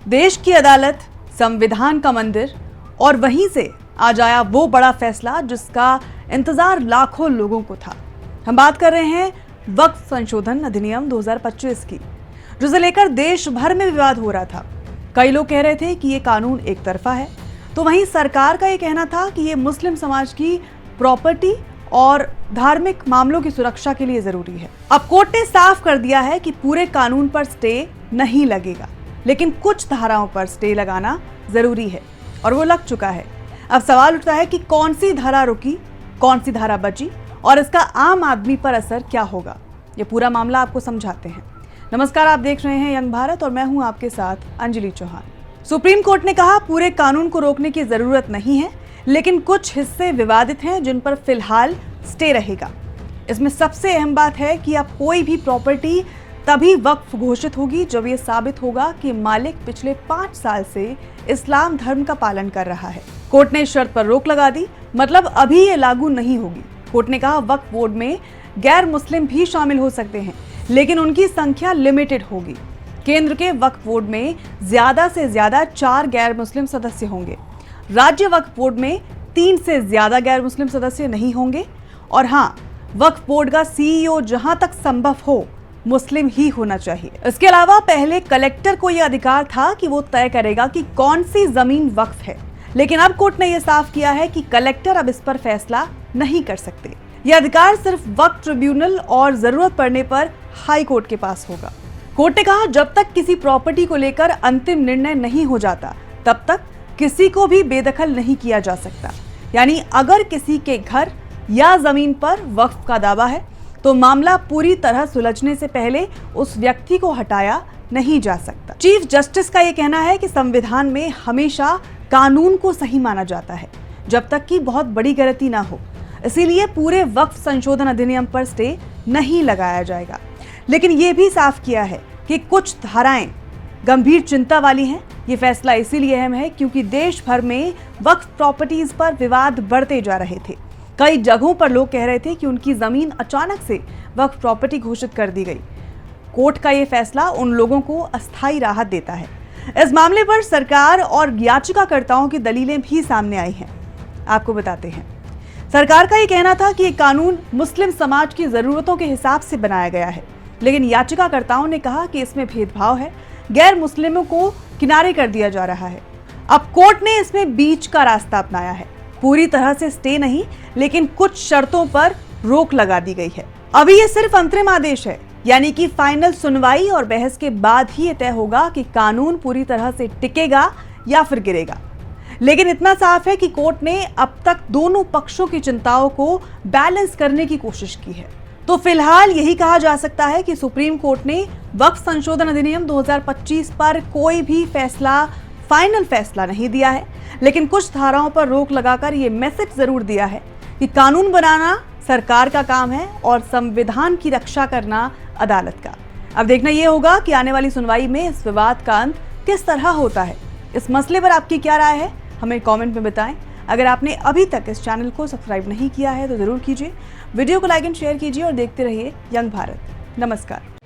देश की अदालत, संविधान का मंदिर और वहीं से आज आया वो बड़ा फैसला जिसका इंतजार लाखों लोगों को था। हम बात कर रहे हैं वक्फ संशोधन अधिनियम 2025 की, जिसे लेकर देश भर में विवाद हो रहा था। कई लोग कह रहे थे कि ये कानून एक तरफा है, तो वहीं सरकार का ये कहना था कि ये मुस्लिम समाज की प्रॉपर्टी और धार्मिक मामलों की सुरक्षा के लिए जरूरी है। अब कोर्ट ने साफ कर दिया है कि पूरे कानून पर स्टे नहीं लगेगा, लेकिन कुछ धाराओं पर स्टे लगाना जरूरी है और वो लग चुका है। अब सवाल उठता है कि कौन सी धारा रुकी, कौन सी धारा बची और इसका आम आदमी पर असर क्या होगा। ये पूरा मामला आपको समझाते हैं। नमस्कार, आप देख रहे हैं यंग भारत और मैं हूं आपके साथ अंजलि चौहान। सुप्रीम कोर्ट ने कहा पूरे कानून को रोकने की जरूरत नहीं है, लेकिन कुछ हिस्से विवादित हैं जिन पर फिलहाल स्टे रहेगा। इसमें सबसे अहम बात है कि अब कोई भी प्रॉपर्टी तभी वक्फ घोषित होगी जब यह साबित होगा कि मालिक पिछले 5 साल से इस्लाम धर्म का पालन कर रहा है। कोर्ट ने इस शर्त पर रोक लगा दी, मतलब अभी ये लागू नहीं होगी। कोर्ट ने कहा वक्फ बोर्ड में गैर मुस्लिम भी शामिल हो सकते हैं, लेकिन उनकी संख्या लिमिटेड होगी। केंद्र के वक्फ बोर्ड में ज्यादा से ज्यादा 4 गैर मुस्लिम सदस्य होंगे। राज्य वक्फ बोर्ड में 3 से ज्यादा गैर मुस्लिम सदस्य नहीं होंगे। और हाँ, वक्फ बोर्ड का सीईओ जहां तक संभव हो मुस्लिम ही होना चाहिए। इसके अलावा पहले कलेक्टर को यह अधिकार था कि वो तय करेगा कि कौन सी जमीन वक्फ है, लेकिन अब कोर्ट ने यह साफ किया है कि कलेक्टर अब इस पर फैसला नहीं कर सकते। यह अधिकार सिर्फ वक्फ ट्रिब्यूनल और जरूरत पड़ने पर हाई कोर्ट के पास होगा। कोर्ट ने कहा जब तक किसी प्रॉपर्टी को लेकर अंतिम निर्णय नहीं हो जाता, तब तक किसी को भी बेदखल नहीं किया जा सकता। यानी अगर किसी के घर या जमीन पर वक्फ का दावा है तो मामला पूरी तरह सुलझने से पहले उस व्यक्ति को हटाया नहीं जा सकता। चीफ जस्टिस का यह कहना है कि संविधान में हमेशा कानून को सही माना जाता है जब तक कि बहुत बड़ी गलती ना हो। इसीलिए पूरे वक्फ संशोधन अधिनियम पर स्टे नहीं लगाया जाएगा, लेकिन यह भी साफ किया है कि कुछ धाराएं गंभीर चिंता वाली हैं। ये फैसला इसीलिए अहम है क्योंकि देश भर में वक्फ प्रॉपर्टीज पर विवाद बढ़ते जा रहे थे। कई जगहों पर लोग कह रहे थे कि उनकी जमीन अचानक से वक्फ प्रॉपर्टी घोषित कर दी गई। कोर्ट का ये फैसला उन लोगों को अस्थायी राहत देता है। इस मामले पर सरकार और याचिकाकर्ताओं की दलीलें भी सामने आई हैं। आपको बताते हैं, सरकार का ये कहना था कि ये कानून मुस्लिम समाज की जरूरतों के हिसाब से बनाया गया है, लेकिन याचिकाकर्ताओं ने कहा कि इसमें भेदभाव है, गैर मुस्लिमों को किनारे कर दिया जा रहा है। अब कोर्ट ने इसमें बीच का रास्ता अपनाया है। पूरी तरह से स्टे नहीं, लेकिन कुछ शर्तों पर रोक लगा दी गई है। अभी ये सिर्फ अंतरिम आदेश है, यानी कि फाइनल सुनवाई और बहस के बाद ही ये तय होगा कि कानून पूरी तरह से टिकेगा या फिर गिरेगा। लेकिन इतना साफ है कि कोर्ट ने अब तक दोनों पक्षों की चिंताओं को बैलेंस करने की कोशिश की है। तो फिलहाल यही कहा जा सकता है कि सुप्रीम कोर्ट ने वक्फ संशोधन अधिनियम 2025 पर कोई भी फाइनल फैसला नहीं दिया है, लेकिन कुछ धाराओं पर रोक लगाकर ये मैसेज जरूर दिया है कि कानून बनाना सरकार का काम है और संविधान की रक्षा करना अदालत का। अब देखना यह होगा कि आने वाली सुनवाई में इस विवाद का अंत किस तरह होता है। इस मसले पर आपकी क्या राय है, हमें कमेंट में बताएं। अगर आपने अभी तक इस चैनल को सब्सक्राइब नहीं किया है तो जरूर कीजिए। वीडियो को लाइक एंड शेयर कीजिए और देखते रहिए यंग भारत। नमस्कार।